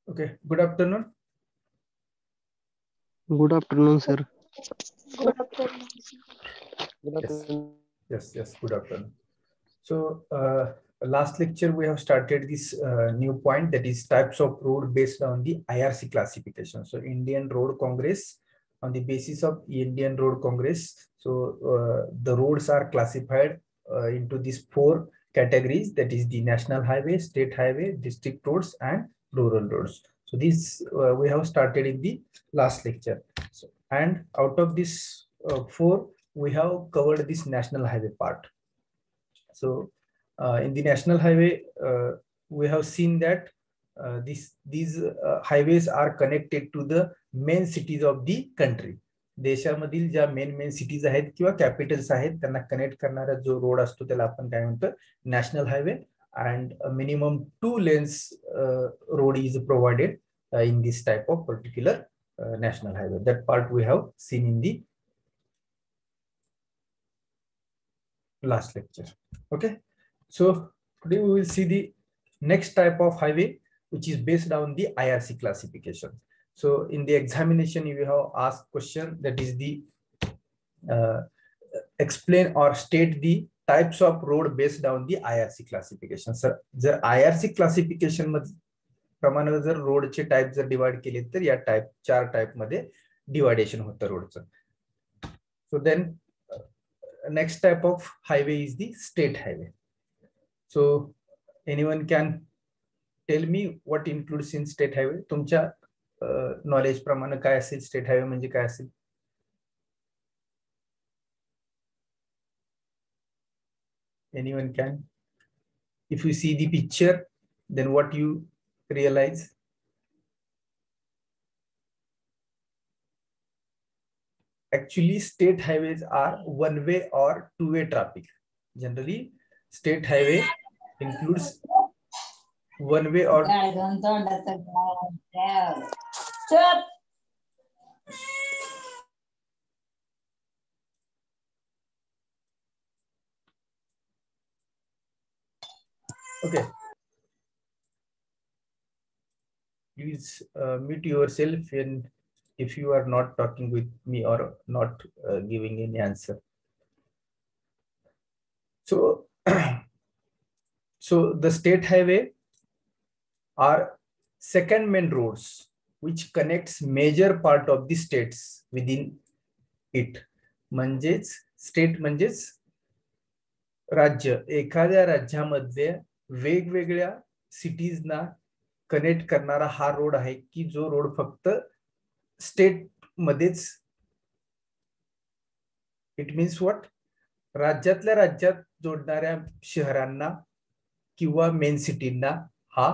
Okay, good afternoon. Good afternoon, sir. Good afternoon. Good Yes, afternoon. yes, good afternoon. So, last lecture we have started this new point, that is types of road based on the IRC classification. So, Indian Road Congress, on the basis of Indian Road Congress. So, the roads are classified into these four categories, that is the national highway, state highway, district roads, and rural roads. So, this we have started in the last lecture. So, and out of this four, we have covered this national highway part. So in the national highway, we have seen that these highways are connected to the main cities of the country. देशामधील ज्या main cities आहेत किंवा Capitals आहेत त्यांना connect करणारा जो road असतो त्याला आपण काय म्हणतो, national highway. And minimum 2 lanes road is provided in this type of particular national highway. That part we have seen in the last lecture. Okay, so today we will see the next type of highway, which is based on the IRC classification. So in the examination you have asked question, that is the explain or state the types of road based on the IRC classification. Sir, जर IRC classification प्रमाणे जर रोडचे type जर divide केले तर या type 4 type मध्ये deviation होतं रोडचं. So then next type of highway is the state highway. So anyone can tell me what includes in state highway? तुमच्या नॉलेज प्रमाणे काय असेल स्टेट हायवे म्हणजे काय असेल? Anyone can? If you see the picture, then what you realize? Actually, state highways are one-way or two-way traffic. Generally, state highway includes one-way or okay. Please mute yourself and if you are not talking with me or not giving any answer. So, so the state highway are second main roads which connects major part of the states within it. म्हणजेच state म्हणजेच राज्य, एखाद्या राज्यामध्ये वेगवेगळ्या सिटीजना connect करणारा हा road आहे की जो रोड फक्त स्टेट मध्येच, इट मीन्स व्हॉट, राज्यातल्या राज्यात जोडणाऱ्या शहरांना किंवा मेन सिटींना हा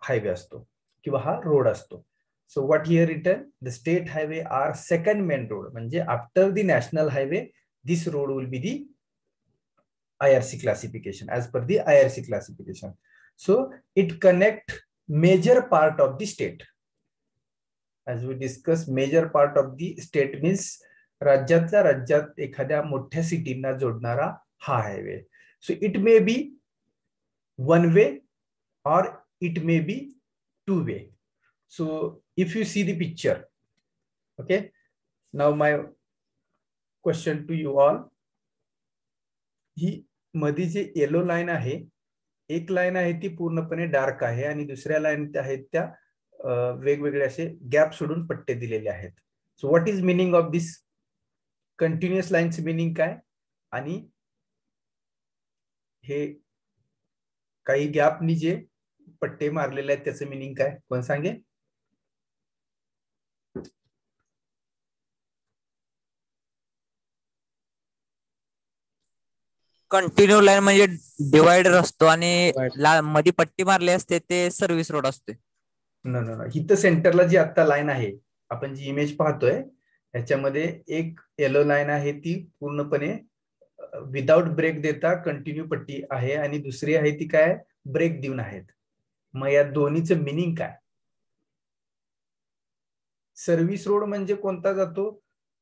हायवे असतो किंवा हा रोड असतो. So what here written, the state highway are second main road, म्हणजे after the national highway this road will be the IRC classification, as per the IRC classification. So it connect major part of the state. As we discussed, major part of the state means राज्यातल्या राज्यात एखाद्या मोठ्या सिटींना जोडणारा हा highway. So it may be one way or it may be two way. So if you see the picture, okay, now my question to you all, ही मध्ये जे yellow line आहे, एक लाईन आहे ती पूर्णपणे डार्क आहे आणि दुसऱ्या लाईन आहेत त्या वेगवेगळे असे गॅप सोडून पट्टे दिलेले आहेत. So what is meaning of this continuous लाईनचे मीनिंग काय आणि हे काही गॅपनी जे पट्टे मारलेले आहेत त्याचं मीनिंग काय, कोण सांगे? कंटिन्यू लाईन म्हणजे डिवायडर असतो आणि मध्ये पट्टी मारली असते ते सर्व्हिस रोड असते. न इथं सेंटरला जी आता लाईन आहे, आपण जी इमेज पाहतोय ह्याच्यामध्ये एक येलो लाईन आहे ती पूर्णपणे विदाउट ब्रेक देता कंटिन्यू पट्टी आहे आणि दुसरी आहे ती काय ब्रेक देऊन आहेत. मग या दोन्हीचं मिनिंग काय? सर्व्हिस रोड म्हणजे कोणता जातो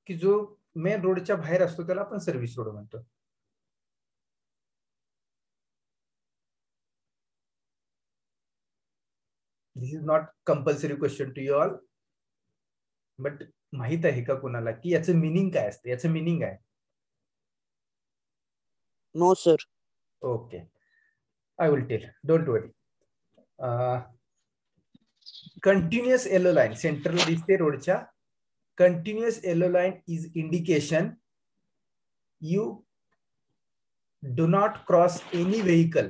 की जो मेन रोडच्या बाहेर असतो त्याला आपण सर्व्हिस रोड म्हणतो. This is not compulsory question to you all, but माहित आहे का कुणाला की याचं मिनिंग काय असतं? याचं मिनिंग आहे no sir. Okay, I will tell, don't worry. Continuous yellow line सेंटरला दिसते रोडच्या. Continuous yellow line is indication you do not cross any vehicle.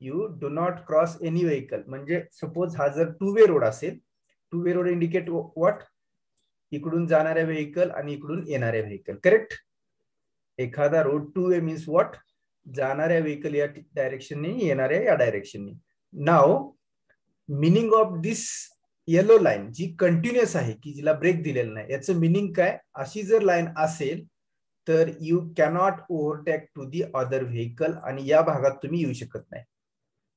You do not cross any vehicle म्हणजे सपोज हा जर टू वे रोड असेल, two way road indicate what? इकडून जाणाऱ्या vehicle आणि इकडून येणाऱ्या व्हेकल. करेक्ट? एखादा road two way means what? जाणाऱ्या व्हेकल या डायरेक्शनने, येणाऱ्या या डायरेक्शनने. नाव meaning of this yellow line जी कंटिन्युअस आहे, की जिला ब्रेक दिलेला नाही, याचं मिनिंग काय? अशी जर लाईन असेल तर you cannot overtake to the other vehicle, आणि या भागात तुम्ही येऊ शकत नाही.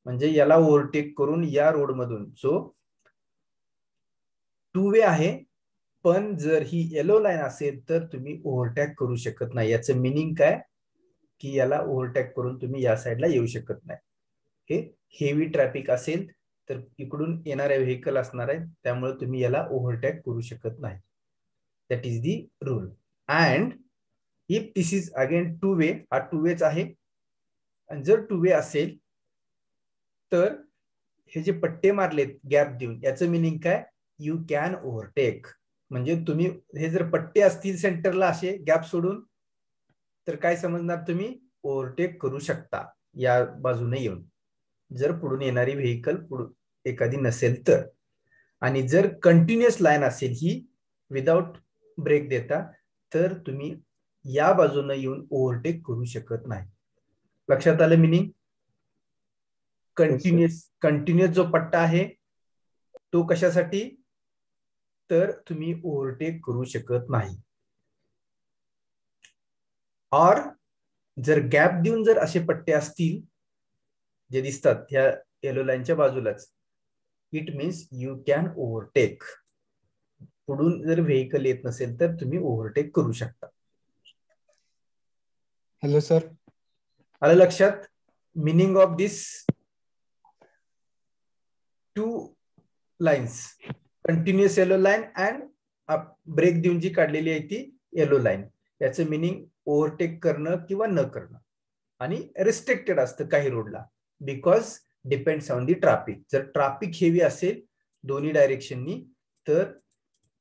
म्हणजे याला ओव्हरटेक करून या रोड मधून, जो टू वे आहे पण जर ही येलो लाईन असेल तर तुम्ही ओव्हरटेक करू शकत नाही. याचं मिनिंग काय? की याला ओव्हरटेक करून तुम्ही या साईडला येऊ शकत नाही. हे हेवी ट्रॅफिक असेल तर इकडून येणाऱ्या व्हेकल असणार आहे, त्यामुळे तुम्ही याला ओव्हरटेक करू शकत नाही. That is the rule. And if this is again two way, हा टू वेच आहे, आणि जर टू वे असेल तर हे जे पट्टे मारलेत गॅप देऊन, याचं मिनिंग काय? You can overtake. म्हणजे तुम्ही हे जर पट्टे असतील सेंटरला असे गॅप सोडून, तर काय समजणार? तुम्ही ओव्हरटेक करू शकता या बाजूने येऊन, जर पुढून येणारी व्हेकल पुढून एखादी नसेल तर. आणि जर कंटिन्युअस लाईन असेल ही विदाउट ब्रेक देता, तर तुम्ही या बाजूने येऊन ओव्हरटेक करू शकत नाही. लक्षात आलं मिनिंग? कंटिन्युअस जो पट्टा आहे तो कशासाठी? तर तुम्ही ओव्हरटेक करू शकत नाही. और जर गॅप देऊन जर असे पट्टे असतील जे दिसतात ह्या येलो लाईनच्या बाजूलाच, it means you can overtake. पुढून जर व्हेकल येत नसेल तर तुम्ही ओव्हरटेक करू शकता. Hello sir. आलं लक्षात meaning of this two lines? Continuous yellow line and break देऊन जी काढलेली आहे ती येलो लाईन. याचं मिनिंग ओव्हरटेक करणं किंवा न करणं. आणि रिस्ट्रिक्टेड असतं काही रोडला, because depends on the traffic. जर ट्रॅफिक हेवी असेल दोन्ही डायरेक्शननी, तर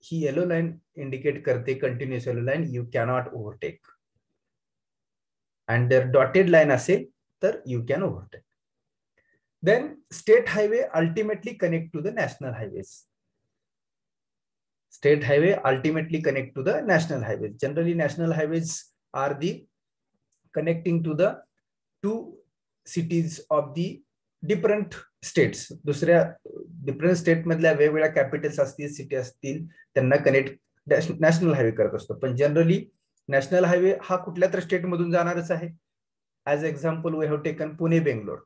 ही येलो लाईन इंडिकेट करते, continuous yellow line, you cannot overtake. And जर डॉटेड लाईन असेल तर you can overtake. Then state highway ultimately connect to the national highways. State highway ultimately connect to the national highways. Generally, national highways are the connecting to the two cities of the different states. दुसऱ्या different state मधल्या वेगवेगळ्या Capitals असतील, city असतील, त्यांना connect national highway करत असतो. पण generally national highway हा कुठल्या तर स्टेट मधून जाणारच आहे. As example we have taken Pune Bangalore.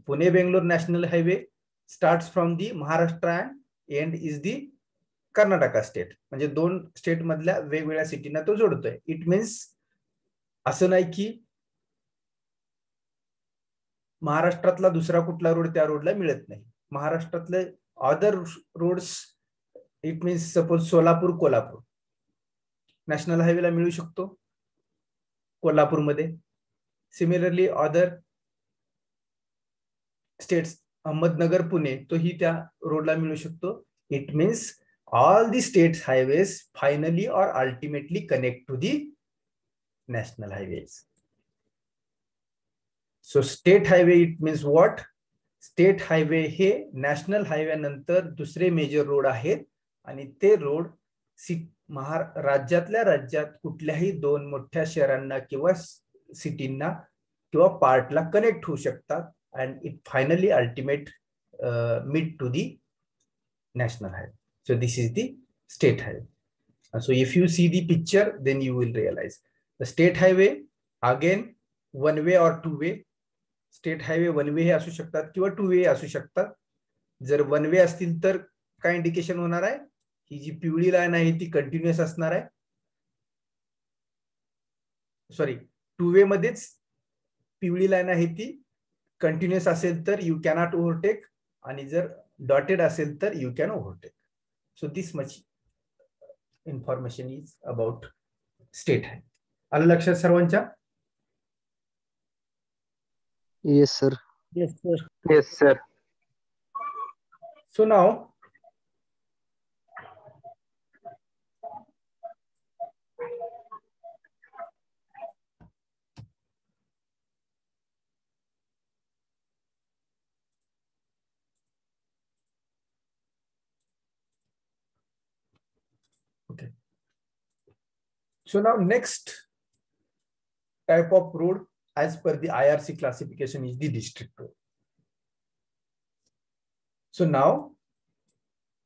Pune Bangalore national highway starts from the Maharashtra and end is the Karnataka state. म्हणजे दोन स्टेट मधल्या वेगवेगळ्या सिटीना तो जोडतोय. इट मीन्स असं नाही की महाराष्ट्रातला दुसरा कुठला रोड त्या रोडला मिळत नाही. महाराष्ट्रातले other roads, it means suppose Solapur Kolhapur national हायवेला मिळू शकतो कोल्हापूरमध्ये. Similarly other states Ahmednagar Pune तोही त्या रोडला मिळू शकतो. It means all the state highways finally or ultimately connect to the national highways. So state highway, it means what? State highway हे national highway नंतर दुसरे मेजर रोड आहेत, आणि ते रोड राज्यातल्या राज्यात कुठल्याही दोन मोठ्या शहरांना किंवा सिटींना किंवा पार्टला कनेक्ट होऊ शकतात. and it finally ultimate meet to the national highway. So this is the state highway. So if you see the picture, then you will realize the state highway again one way or two way. State highway one way हे असू शकतात किंवा two way असू शकतात. जर one way असतील तर काय इंडिकेशन होणार आहे? ही जी पिवळी लाईन आहे ती कंटिन्युअस असणार आहे. सॉरी, टू वे मध्येच पिवळी लाईन आहे ती कंटिन्युअस असेल तर यू कॅनॉट ओव्हरटेक, आणि जर डॉटेड असेल तर you can overtake. So this much information is about state highway. आलं लक्षात सर्वांच्या? Yes sir. Yes sir. So now okay. So now next type of road as per the IRC classification is the district road. So now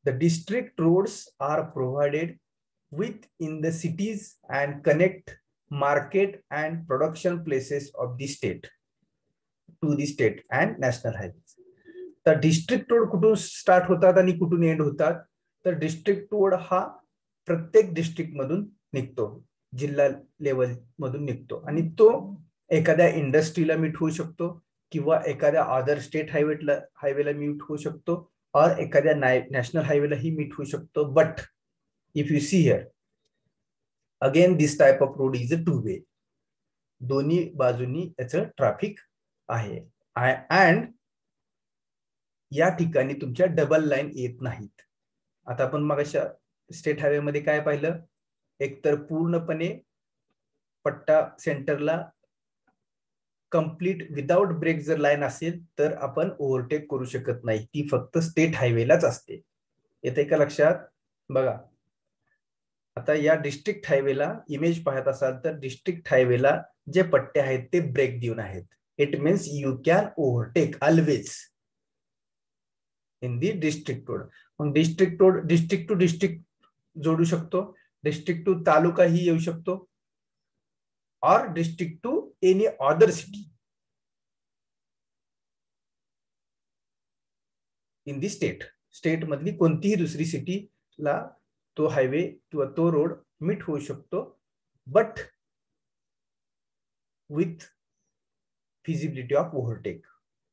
the district roads are provided within the cities and connect market and production places of the state to the state and national highways. तर district road कुठून start होतात आणि कुठून end होतात? तर district road हा प्रत्येक district मधून निघतो, जिल्हा लेवल मधून निघतो, आणि तो एखाद्या इंडस्ट्रीला मीट होऊ शकतो किंवा एखाद्या अदर स्टेट हायवेला मीट होऊ शकतो, और एखाद्या नॅशनल हायवेलाही मीट होऊ शकतो. But if you see here again this type of road is a two way. दोन्ही बाजूनी याचं ट्रॅफिक आहे, अँड या ठिकाणी तुमच्या डबल लाईन येत नाहीत. आता आपण मग स्टेट हायवे मध्ये काय पाहिलं, एकतर पूर्णपणे पट्टा सेंटरला कंप्लीट विदाउट ब्रेक जर लाईन असेल तर आपण ओव्हरटेक करू शकत नाही, ती फक्त स्टेट हायवेलाच असते. येते का लक्षात? बघा आता या डिस्ट्रिक्ट हायवेला इमेज पाहत असाल तर डिस्ट्रिक्ट हायवेला जे पट्टे आहेत ते ब्रेक देऊन आहेत. It means you can overtake always in the district road. मग district road district to district जोडू शकतो, डिस्ट्रिक्ट टू तालुकाही येऊ शकतो, or district to any other city in the state. State मधली कोणतीही दुसरी सिटीला तो हायवे किंवा तो रोड मीट होऊ शकतो, but with feasibility of overtake.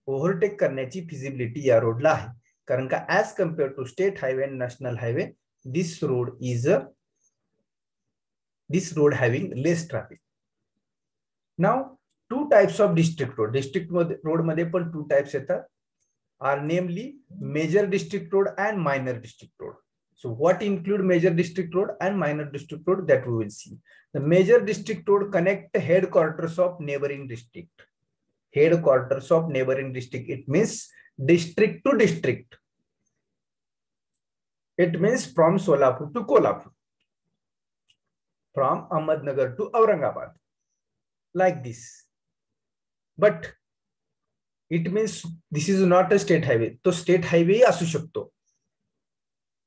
Overtake करण्याची फिजिबिलिटी या रोडला आहे, कारण का as compare to state highway and national highway this road having less traffic. Now two types of district road. District road मध्ये पण टू टाइप्स येतात, are namely major district road and minor district road. So what include major district road and minor district road, that we will see. The major district road connect the headquarters of neighboring district. Headquarters of neighboring district. It means district to district. It means from Solapur to Kolhapur, from Ahmednagar to Aurangabad, like this. But it means this is not a state highway. तो state highway असू शकतो,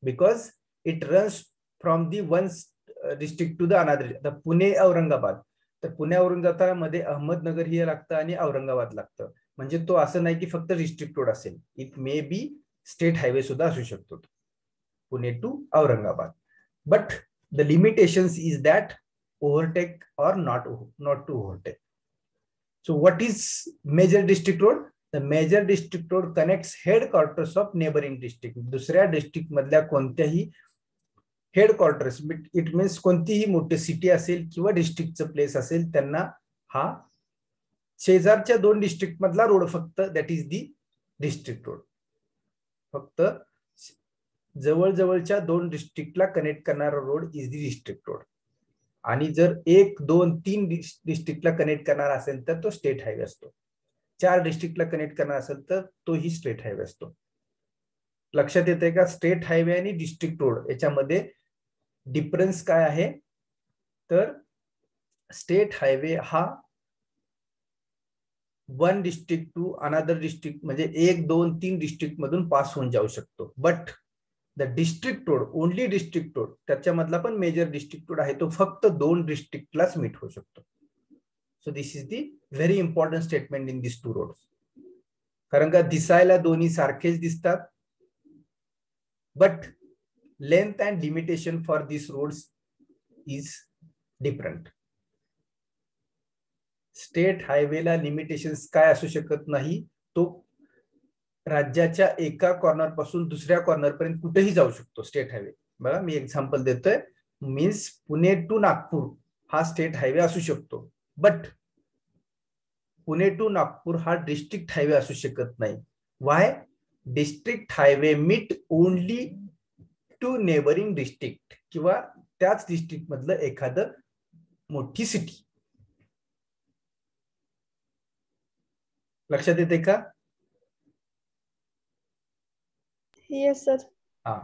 because it runs from the one district to the another. The Pune Aurangabad, तर पुणे औरंगाबाद मध्ये अहमदनगर हे लागतं आणि औरंगाबाद लागतं. म्हणजे तो असं नाही की फक्त डिस्ट्रिक्ट रोड असेल, it may be state highway सुद्धा असू शकतो, Pune to Aurangabad. But the limitations is that overtake or not to overtake. So what is major district road? The major district road connects headquarters of neighboring district. दुसऱ्या district मधल्या कोणत्याही headquarters, it means कोणतीही मोठी city असेल किंवा डिस्ट्रिक्टचं place असेल, त्यांना हा शेजारच्या दोन डिस्ट्रिक्ट मधला रोड फक्त, that is the district road. फक्त जवळजवळच्या दोन डिस्ट्रिक्टला कनेक्ट करणारा road is the district road. आणि जर 1, 2, 3 डिस्ट्रिक्टला कनेक्ट करणारा असेल तर तो स्टेट हायवे असतो. 4 डिस्ट्रिक्टला कनेक्ट करणार असेल तर तोही स्टेट हायवे असतो. लक्षात येते का? स्टेट हायवे आणि डिस्ट्रिक्ट रोड याच्यामध्ये डिफरन्स काय आहे? तर स्टेट हायवे हा one district to another district म्हणजे 1, 2, 3 डिस्ट्रिक्ट मधून पास होऊन जाऊ शकतो. But the district road, only district road, त्याच्यामधला पण मेजर डिस्ट्रिक्ट रोड आहे, तो फक्त 2 डिस्ट्रिक्टलाच मीट होऊ शकतो. So this is the very important statement in these two roads. कारण का दिसायला दोन्ही सारखेच दिसतात, but length and limitation for these roads is different. State हायवेला लिमिटेशन्स काय असू शकत नाही? तो राज्याच्या एका कॉर्नर पासून दुसऱ्या कॉर्नर पर्यंत कुठेही जाऊ शकतो स्टेट हायवे. बघा मी एक्झाम्पल देतोय. मीन्स पुणे टू नागपूर हा स्टेट हायवे असू शकतो, बट पुणे टू नागपूर हा डिस्ट्रिक्ट हायवे असू शकत नाही. Why? District highway meet only to neighboring district किंवा त्याच डिस्ट्रिक्ट मधलं एखादं मोठी सिटी. लक्षात येते का? Yes sir. हा,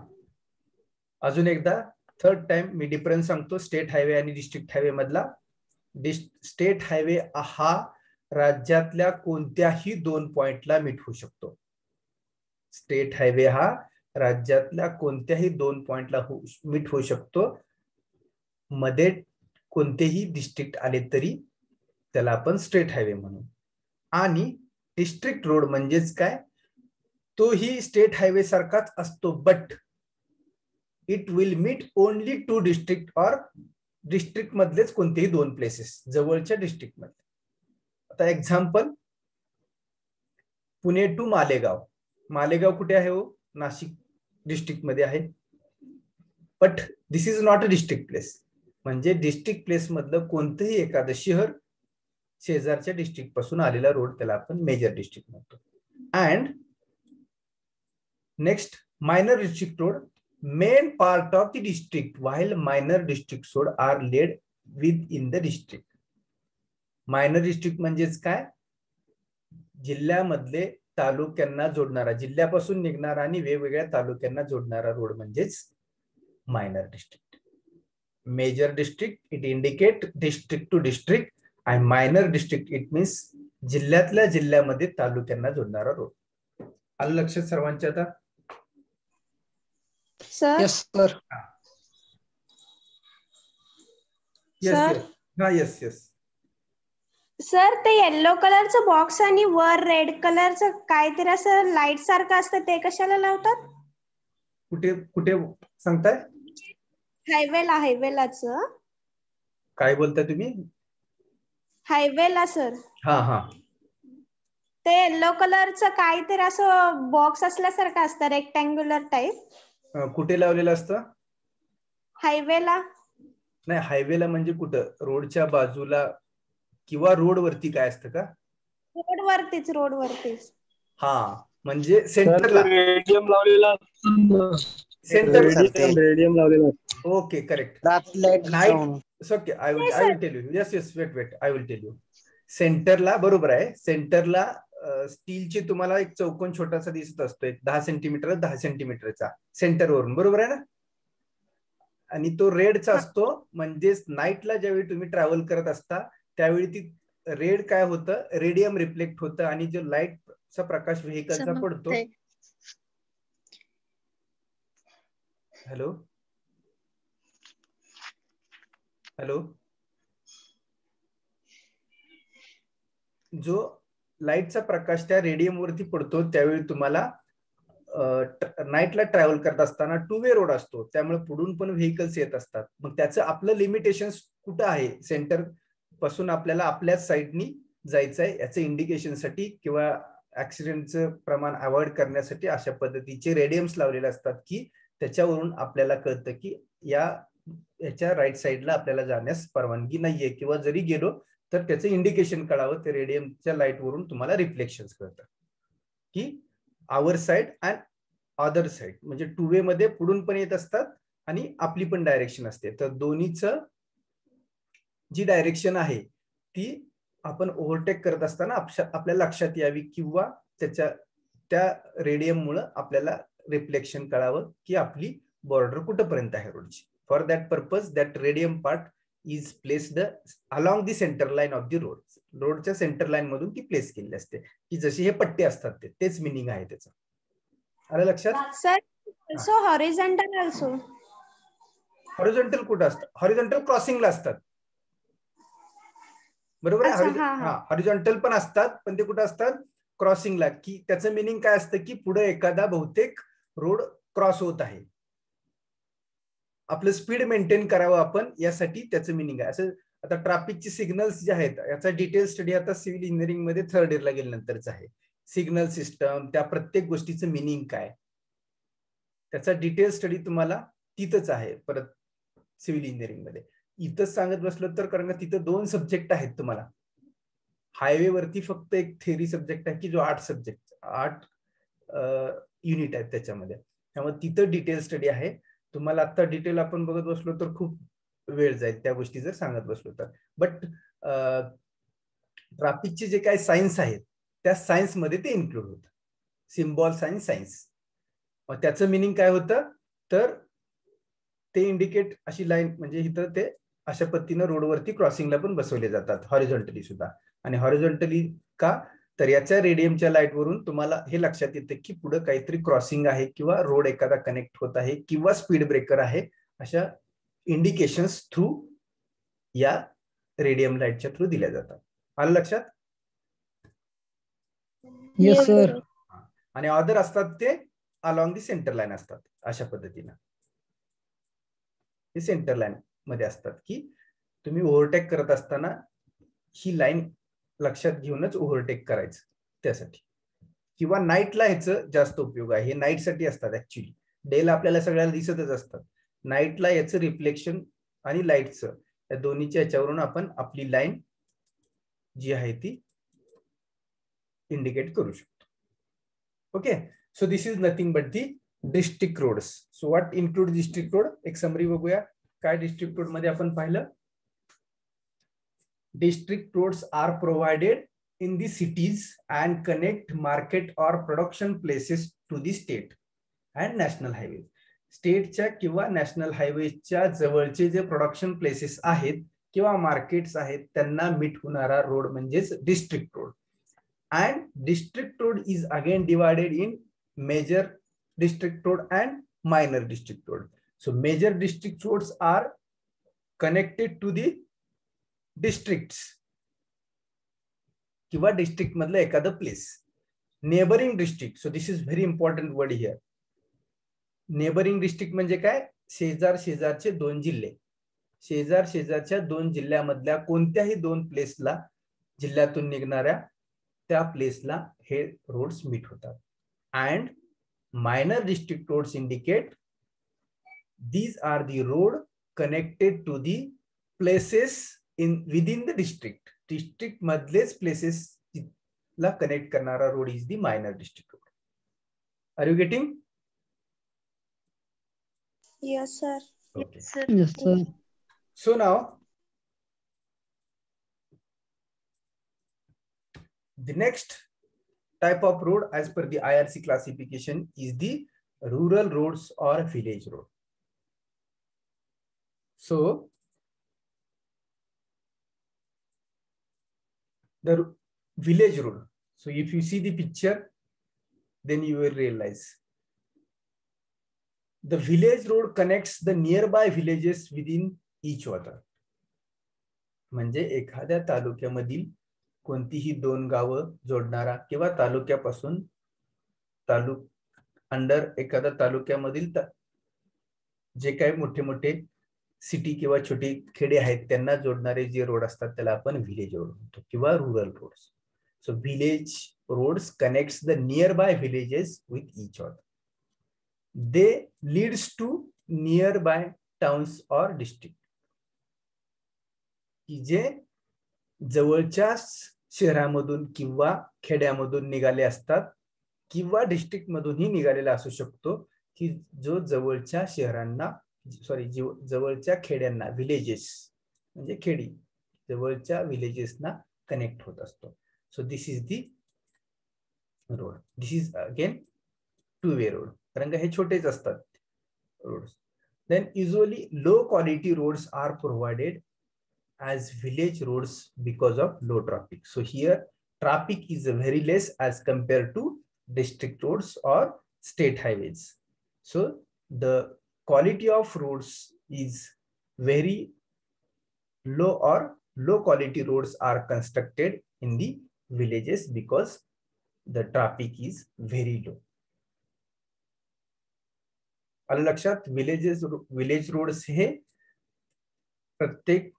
अजून एकदा थर्ड टाइम मी डिफरन्स सांगतो स्टेट हायवे आणि डिस्ट्रिक्ट हायवे मधला. स्टेट हायवे हा राज्यातल्या कोणत्याही 2 पॉइंटला मीट होऊ शकतो. स्टेट हायवे हा राज्यातल्या कोणत्याही 2 पॉइंटला मीट होऊ शकतो. मध्ये कोणतेही डिस्ट्रिक्ट आले तरी त्याला आपण स्टेट हायवे म्हणू. आणि डिस्ट्रिक्ट रोड म्हणजेच काय, तोही स्टेट हायवे सारखाच असतो, but it will meet only 2 district और डिस्ट्रिक्ट मधलेच कोणतेही 2 प्लेसेस जवळच्या डिस्ट्रिक्ट मध्ये. आता एक्झाम्पल, पुणे टू मालेगाव. मालेगाव कुठे आहे हो? नाशिक डिस्ट्रिक्ट मध्ये आहे, but this is not a district place. म्हणजे डिस्ट्रिक्ट प्लेस मधलं कोणतंही एखादं शहर शेजारच्या डिस्ट्रिक्ट पासून आलेला रोड त्याला आपण मेजर डिस्ट्रिक्ट म्हणतो. And next, minor district road, main part of the district while minor district road are laid with in the district. Minor district म्हणजेच काय, जिल्ह्यामधले तालुक्यांना जोडणारा, जिल्ह्यापासून निघणारा आणि वेगवेगळ्या तालुक्यांना जोडणारा रोड म्हणजेच minor district. Major district it indicate district to district, आणि मायनर डिस्ट्रिक्ट इट मीन्स जिल्ह्यातल्या जिल्ह्यामध्ये तालुक्यांना जोडणारा रोड. आलं लक्षात सर्वांच्या आता? Sir. Yes sir. Yes yes. Sir ते येलो कलरचं बॉक्स आणि वर रेड कलरचं काहीतरी असं लाईट सारखं असतं ते कशाला लावतात? कुठे कुठे सांगताय? हायवेलाच. काय बोलताय तुम्ही? हायवेला सर. हा हा. ते येलो कलरचं काहीतरी असं बॉक्स असल्यासारखं असतं, रेक्टँग्युलर टाइप. कुठे लावलेलं असतं? हायवेला. नाही, हायवेला म्हणजे कुठं? रोडच्या बाजूला किंवा रोड वरती काय असतं का? रोडवरतीच. हा, म्हणजे सेंटरला रेडियम लावलेला. रेडियम लावलेला. Okay, correct. Okay, I will tell you. Yes wait I will tell you. सेंटरला, बरोबर आहे, सेंटरला स्टीलची तुम्हाला एक चौकोन छोटासा दिसत असतो, एक 10 सेंटीमीटर 10 सेंटीमीटरचा सेंटरवरून, बरोबर आहे ना? आणि तो रेडचा असतो. म्हणजेच नाईटला ज्यावेळी तुम्ही ट्रॅव्हल करत असता त्यावेळी ती रेड काय होतं, रेडियम रिफ्लेक्ट होतं आणि जो लाईटचा प्रकाश व्हेकलचा पडतो. हॅलो हॅलो, जो लाईटचा प्रकाश त्या रेडियम वरती पडतो त्यावेळी तुम्हाला नाईटला ट्रॅव्हल करत असताना 2 वे रोड असतो, त्यामुळे पुढून पण व्हेकल्स येत असतात. मग त्याचं आपलं लिमिटेशन कुठं आहे? सेंटर पासून आपल्याला आपल्याच साईडनी जायचं आहे याचं इंडिकेशनसाठी किंवा ऍक्सिडेंटचं प्रमाण अवॉइड करण्यासाठी अशा पद्धतीचे रेडियम्स लावलेले असतात की त्याच्यावरून आपल्याला कळतं की याच्या राईट साईडला आपल्याला जाण्यास परवानगी नाहीये, किंवा जरी गेलो तर त्याचं इंडिकेशन कळावं. ते रेडियमच्या लाईट वरून तुम्हाला रिफ्लेक्शन कळतं की आवर साइड अँड अदर साइड, म्हणजे 2 वे मध्ये पुढून पण येत असतात आणि आपली पण डायरेक्शन असते. तर दोन्हीचं जी डायरेक्शन आहे ती आपण ओव्हरटेक करत असताना आपल्याला लक्षात यावी, किंवा त्या रेडियम मुळे आपल्याला रिफ्लेक्शन कळावं की आपली बॉर्डर कुठपर्यंत आहे रोडची. For that purpose that radium part is placed along the centre line of the road. रोडच्या सेंटर लाईन मधून ती प्लेस केलेली असते, की जशी हे पट्टे असतात तेच मिनिंग आहे त्याचं. आलं लक्षात? Sir so horizontal also. Horizontal कुठं असतं? हॉरिझॉन्टल क्रॉसिंगला असतात, बरोबर आहे. हॉरिझॉन्टल पण असतात, पण ते कुठं असतात? क्रॉसिंगला. की त्याचं मिनिंग काय असतं की पुढे एखादा बहुतेक रोड क्रॉस होत आहे, आपलं स्पीड मेंटेन करावं आपण यासाठी त्याचं मिनिंग आहे. असं आता ट्रॅफिकचे सिग्नल्स जे आहेत याचा डिटेल स्टडी आता सिव्हिल इंजिनिअरिंग मध्ये 3rd इयरला गेल्यानंतरच आहे. सिग्नल सिस्टम, त्या प्रत्येक गोष्टीचं मिनिंग काय, त्याचा डिटेल स्टडी तुम्हाला तिथंच आहे परत सिव्हिल इंजिनिअरिंग मध्ये. इथंच सांगत बसलो तर, कारण का तिथं 2 सब्जेक्ट आहेत तुम्हाला. हायवे वरती फक्त एक थेअरी सब्जेक्ट आहे की जो 8 युनिट आहेत त्याच्यामध्ये. त्यामुळे तिथं डिटेल स्टडी आहे. तुम्हाला आता डिटेल आपण बघत बसलो तर खूप वेळ जाईल त्या गोष्टी जर सांगत बसलो तर. बट ट्रॅफिकचे जे काही सायन्स आहेत त्या सायन्स मध्ये ते इन्क्लूड होतं. Symbol science. मग त्याचं मिनिंग काय होतं तर ते इंडिकेट अशी लाईन, म्हणजे इथं ते अशा पद्धतीनं रोडवरती क्रॉसिंगला पण बसवले जातात, हॉरिझॉन्टली सुद्धा. आणि हॉरिझॉन्टली का तर याच्या रेडियमच्या लाईट वरून तुम्हाला हे लक्षात येतं की पुढे काहीतरी क्रॉसिंग आहे किंवा रोड एखादा कनेक्ट होत आहे किंवा स्पीड ब्रेकर आहे, अशा इंडिकेशन्स थ्रू या रेडियम लाईटच्या थ्रू दिल्या जातात. आलं लक्षात? Yes sir. आणि अदर असतात ते अलॉंग दी सेंटर लाईन असतात अशा पद्धतीनं. हे सेंटर लाईन मध्ये असतात की तुम्ही ओव्हरटेक करत असताना ही लाईन लक्षात घेऊनच ओव्हरटेक करायचं त्यासाठी. किंवा नाईटला ह्याचं जास्त उपयोग आहे. हे नाईट साठी असतात ऍक्च्युली. डेला आपल्याला सगळ्याला दिसतच असतात. नाईटला याचं रिफ्लेक्शन आणि लाईटचं या दोन्हीच्या याच्यावरून आपण आपली लाईन जी आहे ती इंडिकेट करू शकतो. Okay, so this is nothing but the district roads. So what include district road, एक समरी बघूया काय डिस्ट्रिक्ट रोड मध्ये आपण पाहिलं. District roads are provided in the cities and connect market or production places to the state and national highways. स्टेटच्या किंवा national हायवेच्या जवळचे जे प्रोडक्शन प्लेसेस आहेत किंवा मार्केट्स आहेत त्यांना मीट होणारा रोड म्हणजेच district road. And district road is again divided in major district road and minor district road. So major district roads are connected to the districts किंवा district मधलं एखादं place. Neighboring district, so this is very important word here. Neighboring district म्हणजे काय, शेजार शेजारचे 2 जिल्हे. शेजार शेजारच्या 2 जिल्ह्यामधल्या कोणत्याही 2 प्लेसला, जिल्ह्यातून निघणाऱ्या त्या प्लेसला हे रोड्स मीट होतात. And minor district roads indicate these are the road connected to the places within the district. District मधलेच प्लेसेस ला कनेक्ट करणारा road is the minor district road. Are you getting? Yes, sir. Okay. Yes sir. So now the next type of road as per the IRC classification is the rural roads or village road. So the village road. So if you see the picture, then you will realize the village road connects the nearby villages within each other. म्हणजे एखाद्या तालुक्यामधील कोणतीही 2 गावं जोडणारा किंवा तालुक्यापासून under एखाद्या तालुक्यामधील जे काही मोठे मोठे सिटी किंवा छोटी खेडे आहेत त्यांना जोडणारे जे रोड असतात त्याला आपण विलेज रोड म्हणतो किंवा rural roads. So village roads connects the near by villages with each other. They leads to near by towns और डिस्ट्रिक्ट. की जे जवळच्या शहरामधून किंवा खेड्यामधून निघाले असतात किंवा डिस्ट्रिक्ट मधूनही निघालेला असू शकतो, की जो जवळच्या शहरांना जवळच्या खेड्यांना, विलेजेस म्हणजे खेडी, जवळच्या विलेजेसना कनेक्ट होत असतो. So this is the road. This is again two way road, कारण का हे छोटेच असतात roads. Then usually low quality roads are provided as village roads because of low traffic. So here traffic is very less as compared to district roads or state highways. So the quality of roads is very low, or low quality roads are constructed in the villages because the traffic is very low. आलं लक्षात? Village roads हे प्रत्येक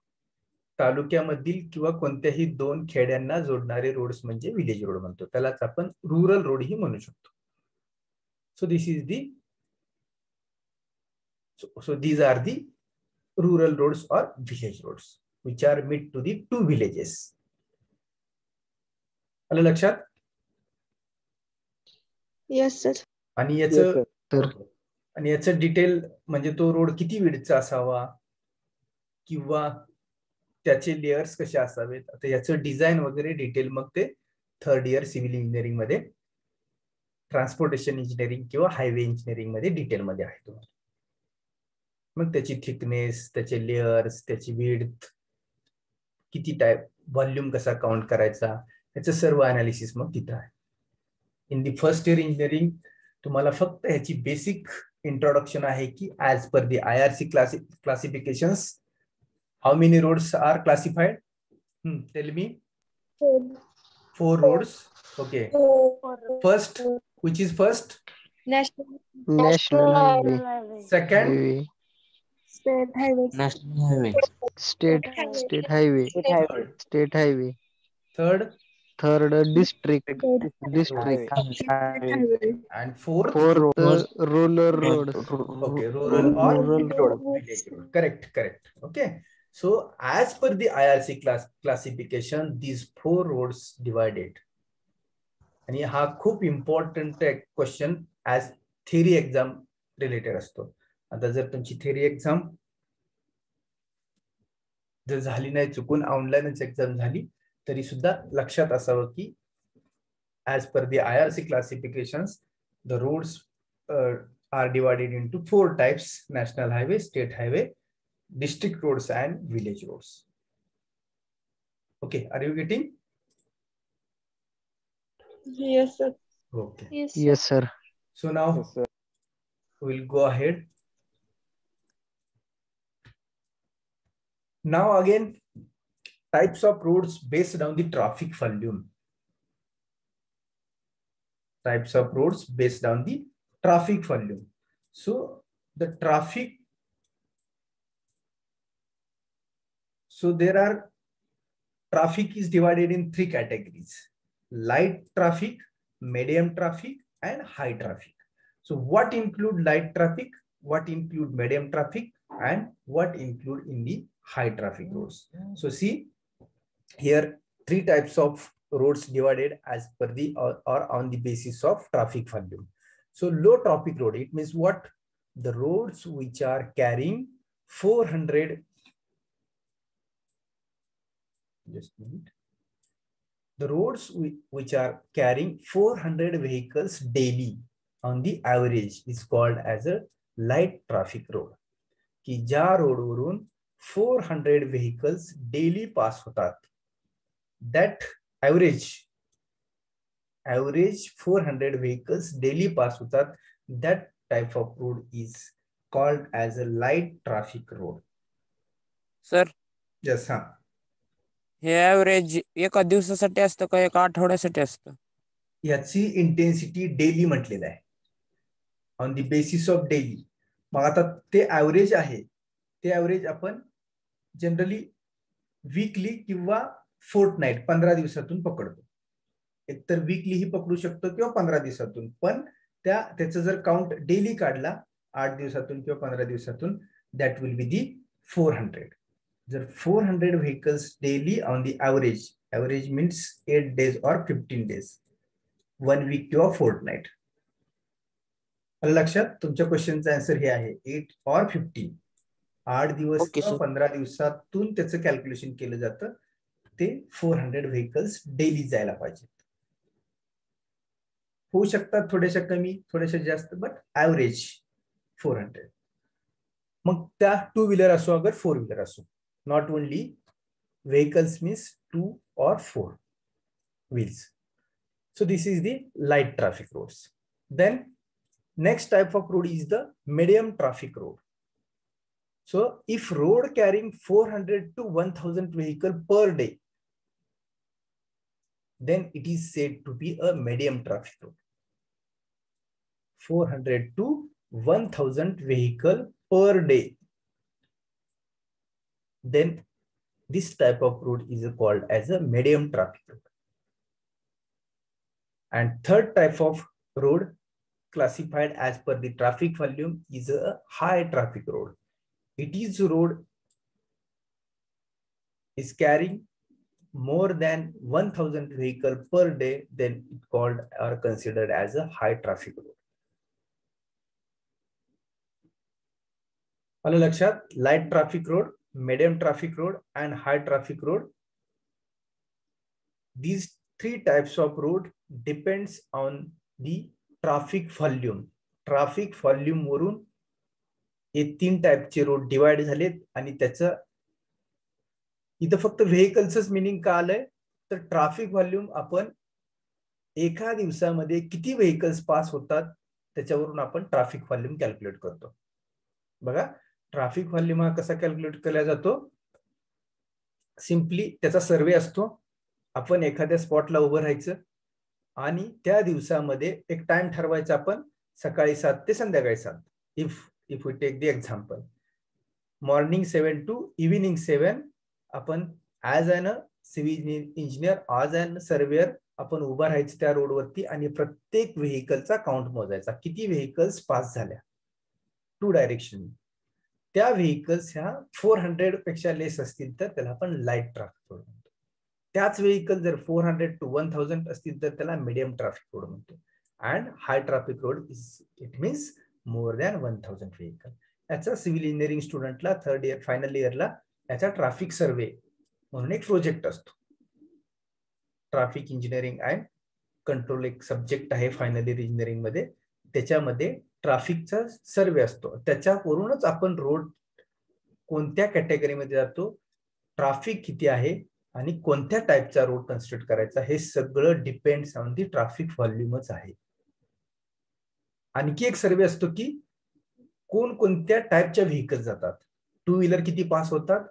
तालुक्यामधील किंवा कोणत्याही दोन खेड्यांना जोडणारे roads म्हणजे विलेज रोड म्हणतो. त्यालाच आपण रुरल रोड ही म्हणू शकतो. So this is the so these are the rural roads or village roads which are mid to the two villages. आलं लक्षात? Yes sir. आणि Yes, याचं sir. आणि याचं डिटेल म्हणजे तो रोड किती विड्थचा असावा किंवा त्याचे लेयर्स कसे असावेत, आता याचं डिझाईन वगैरे डिटेल मग ते थर्ड इयर सिव्हिल इंजिनिअरिंग मध्ये, ट्रान्सपोर्टेशन इंजिनिअरिंग किंवा हायवे इंजिनिअरिंग मध्ये डिटेल मध्ये आहे तुम्हाला. मग त्याची थिकनेस, त्याचे लेयर्स, त्याची विड्थ किती टाइप, व्हॉल्यूम कसा काउंट करायचा, याचं सर्व अनालिसिस मग तिथं आहे. In the first year engineering तुम्हाला फक्त ह्याची बेसिक इंट्रोडक्शन आहे की as per the IRC classifications how many roads are classified? Tell me. 4 roads. Okay. First, which is first? National highway. Second, Highway. State highway. National highway. State highway. State highway. third, Third district. and fourth. Fourth rural road. Okay, rural or Rural road. village road. Correct. Okay. So as per the IRC classification, these 4 roads divided. आणि हा खूप important question as theory exam related असतो. आता जर तुमची theory exam जर झाली नाही, चुकून ऑनलाईनच एक्झाम झाली तरी सुद्धा लक्षात असावं की as per the IRC classifications, the roads are divided into 4 types: national highway, state highway, district roads and village roads. Okay, are you getting? Yes sir. Okay. Yes, sir. So now Yes, sir. we'll go ahead. Now again, types of roads based on the traffic volume. Types of roads based on the traffic volume. So the traffic, so there are, traffic is divided in 3 categories: light traffic, medium traffic and high traffic. So what include light traffic, what include medium traffic and what include in the high traffic roads? So see here 3 types of roads divided as per the or on the basis of traffic volume. So low traffic road, it means what? The roads which are carrying 400, just a minute. The roads which are carrying 400 vehicles daily on the average is called as a light traffic road. की ज्या रोडवरून 400 vehicles daily pass होतात, that average 400 vehicles daily pass होतात, that type of road is called as a light traffic road. Sir Yes, हा. हे average एका दिवसासाठी असतं का एका आठवड्यासाठी असतं? याची इंटेन्सिटी डेली म्हटलेलं आहे, on the basis of daily. मग आता ते ऍव्हरेज आहे, ते ऍव्हरेज आपण जनरली वीकली किंवा फोर्टनाईट 15 दिवसातून पकडतो. एकतर वीकली ही पकडू शकतो किंवा 15 दिवसातून, पण त्याचं जर काउंट डेली काढला 8 दिवसातून किंवा 15 दिवसातून, दॅट विल बी दी 400. जर 400 vehicles daily on the average means 8 days or 15 days, 1 week किंवा फोर्टनाईट. लक्षात? तुमच्या क्वेश्चनचा आन्सर हे आहे 8 or 15. 8 दिवस Okay, किंवा sir. 15 दिवसातून त्याचं कॅल्क्युलेशन केलं जातं. ते 400 व्हेकल्स डेली जायला पाहिजे. होऊ शकतात थोड्याशा कमी, थोड्याशा जास्त, बट ऍव्हरेज 400. मग त्या 2 व्हीलर असो अगर 4 व्हीलर असो, not only vehicles means 2 or 4 wheels. So this is the light traffic roads. Then next type of road is the medium traffic road. So if road carrying 400 to 1000 vehicle per day, then it is said to be a medium traffic road. 400 to 1000 vehicle per day. Then This type of road is called as a medium traffic road. And third type of road classified as per the traffic volume is a high traffic road. It is road is carrying more than 1000 vehicles per day, then it called or considered as a high traffic road. आलं लक्षात? Light traffic road, medium traffic road and high traffic road. These three types of road depends on the traffic volume. Traffic volume वरून हे तीन टाइपचे road divide झालेत आणि त्याचं इथं फक्त व्हेकल्सच मिनिंग का आलंय तर ट्रॅफिक व्हॉल्यूम आपण एका दिवसामध्ये किती व्हेकल्स पास होतात त्याच्यावरून आपण ट्रॅफिक व्हॉल्यूम कॅल्क्युलेट करतो. बघा ट्रॅफिक व्हॉल्यूम हा कसा कॅल्क्युलेट केला जातो. सिम्पली त्याचा सर्वे असतो. आपण एखाद्या स्पॉटला उभं राहायचं आणि त्या दिवसामध्ये एक टाइम ठरवायचा आपण सकाळी 7 ते संध्याकाळी 7. If we take the example morning 7 to evening 7 आपण as an civil engineer as an surveyor आपण उभा राहायचं त्या रोडवरती आणि प्रत्येक व्हेकलचा काउंट मोजायचा किती व्हेकल्स पास झाल्या टू डायरेक्शन. त्या व्हेकल्स ह्या 400 पेक्षा लेस असतील तर त्याला आपण लाईट ट्रॅफिक रोड म्हणतो. त्याच व्हेकल जर 400 टू 1000 असतील तर त्याला मीडियम ट्रॅफिक रोड म्हणतो. And high traffic road it means more than 1000 vehicle. याचा सिव्हिल इंजिनिअरिंग स्टुडंटला थर्ड इयर फायनल इयरला याचा ट्रॅफिक सर्वे म्हणून एक प्रोजेक्ट असतो. ट्रॅफिक इंजिनिअरिंग अँड कंट्रोल एक सब्जेक्ट आहे फायनल इयर इंजिनिअरिंग मध्ये. त्याच्यामध्ये ट्रॅफिकचा सर्वे असतो. त्याच्यावरूनच आपण रोड कोणत्या कॅटेगरीमध्ये जातो, ट्रॅफिक किती आहे आणि कोणत्या टाईपचा रोड कन्स्ट्रक्ट करायचा हे सगळं डिपेंड्स ऑन दी ट्रॅफिक व्हॉल्यूमच आहे. आणखी एक सर्वे असतो की कोणत्या टाईपच्या व्हेकल्स जातात. 2 व्हीलर किती पास होतात,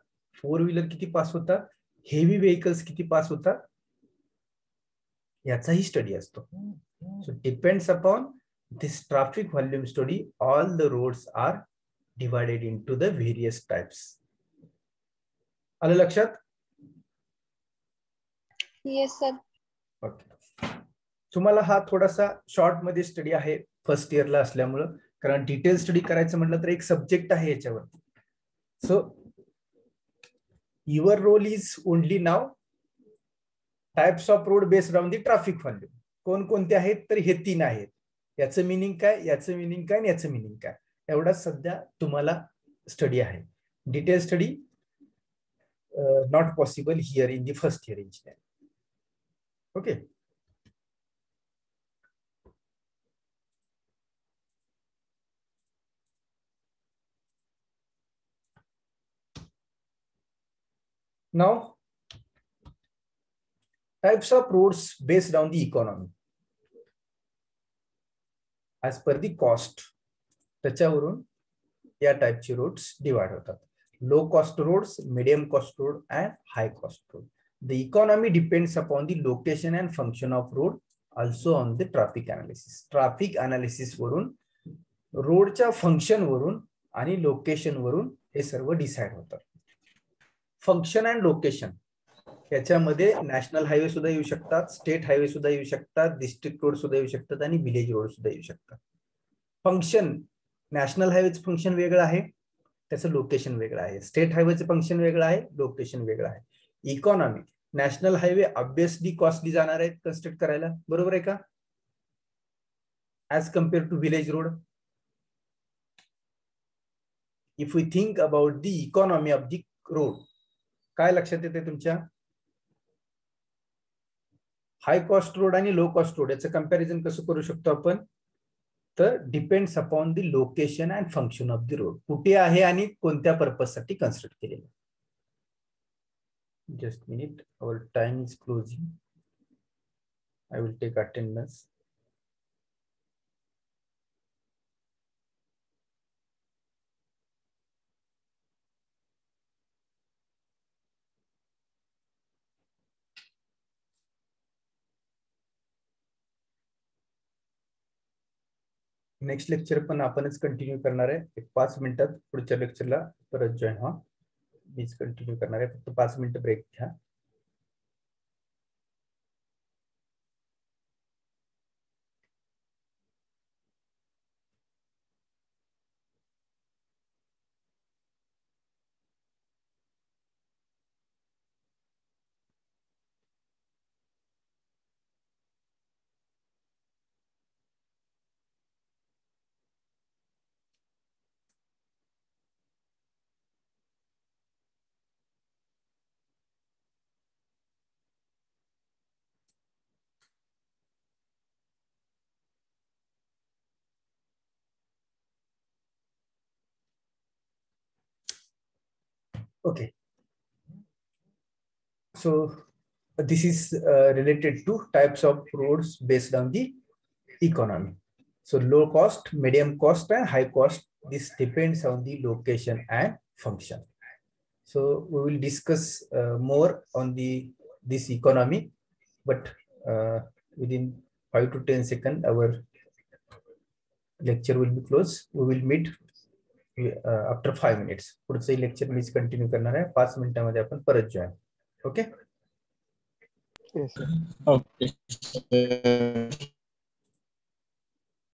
4 व्हीलर किती पास होतात, हेवी व्हेकल्स किती पास होतात याचाही स्टडी असतो. So depends upon this traffic volume study all the roads are divided into the various types. आलं लक्षात? Yes sir. ओके. तुम्हाला हा थोडासा शॉर्ट मध्ये स्टडी आहे फर्स्ट इयरला असल्यामुळं, कारण डिटेल स्टडी करायचं म्हटलं तर एक सब्जेक्ट आहे याच्यावरती. So your role is only know types of road based on the traffic volume. कोणकोणते आहेत तर हे 3 आहेत. याचं मिनिंग काय, याचं मिनिंग काय आणि याचं मिनिंग काय एवढाच सध्या तुम्हाला स्टडी आहे. Detail study not possible here in the first year engineering. Okay. Now, types of roads based on the economy as per the cost. त्याच्यावरून या टाइपचे रोड्स डिवाइड होतात. Low cost roads, medium cost road and high cost road. The economy depends upon the location and function of road, also on the traffic analysis. Traffic analysis वरून, रोडच्या function वरून आणि location वरून हे सर्व decide होतात. Function and location याच्यामध्ये national highway सुद्धा येऊ शकतात, स्टेट हायवे सुद्धा येऊ शकतात, डिस्ट्रिक्ट रोड सुद्धा येऊ शकतात आणि विलेज रोड सुद्धा येऊ शकतात. फंक्शन, नॅशनल हायवेचं फंक्शन वेगळं आहे, त्याचं लोकेशन वेगळं आहे. स्टेट हायवेचं फंक्शन वेगळं आहे, लोकेशन वेगळं आहे. Economy, national highway obviously costly जाणार आहेत कन्स्ट्रक्ट करायला, बरोबर आहे का, as compare to village road. If we think about the economy of the road, काय लक्षात येते तुमच्या? हाय कॉस्ट रोड आणि लो कॉस्ट रोड याचं कंपॅरिझन कसं करू शकतो आपण, तर depends upon the location and function of the road. कुठे आहे आणि कोणत्या पर्पज साठी कन्स्ट्रक्ट केलेलं. Just minute, our time is closing. I will take attendance. Next lecture पण आपणच कंटिन्यू करणार आहे. एक 5 मिनिटात पुढच्या लेक्चरला परत जॉईन व्हा. मीच कंटिन्यू करणार आहे. फक्त 5 मिनिटं ब्रेक घ्या. Okay. So this is related to types of roads based on the economy. So low cost, medium cost, and high cost. This depends on the location and function. So we will discuss more on this economy, but within 5 to 10 seconds, our lecture will be closed. We will meet after 5 minutes. पुढचे lecture मीच continue करणार आहे. 5 मिनिटांमध्ये आपण परत join. Okay. Okay.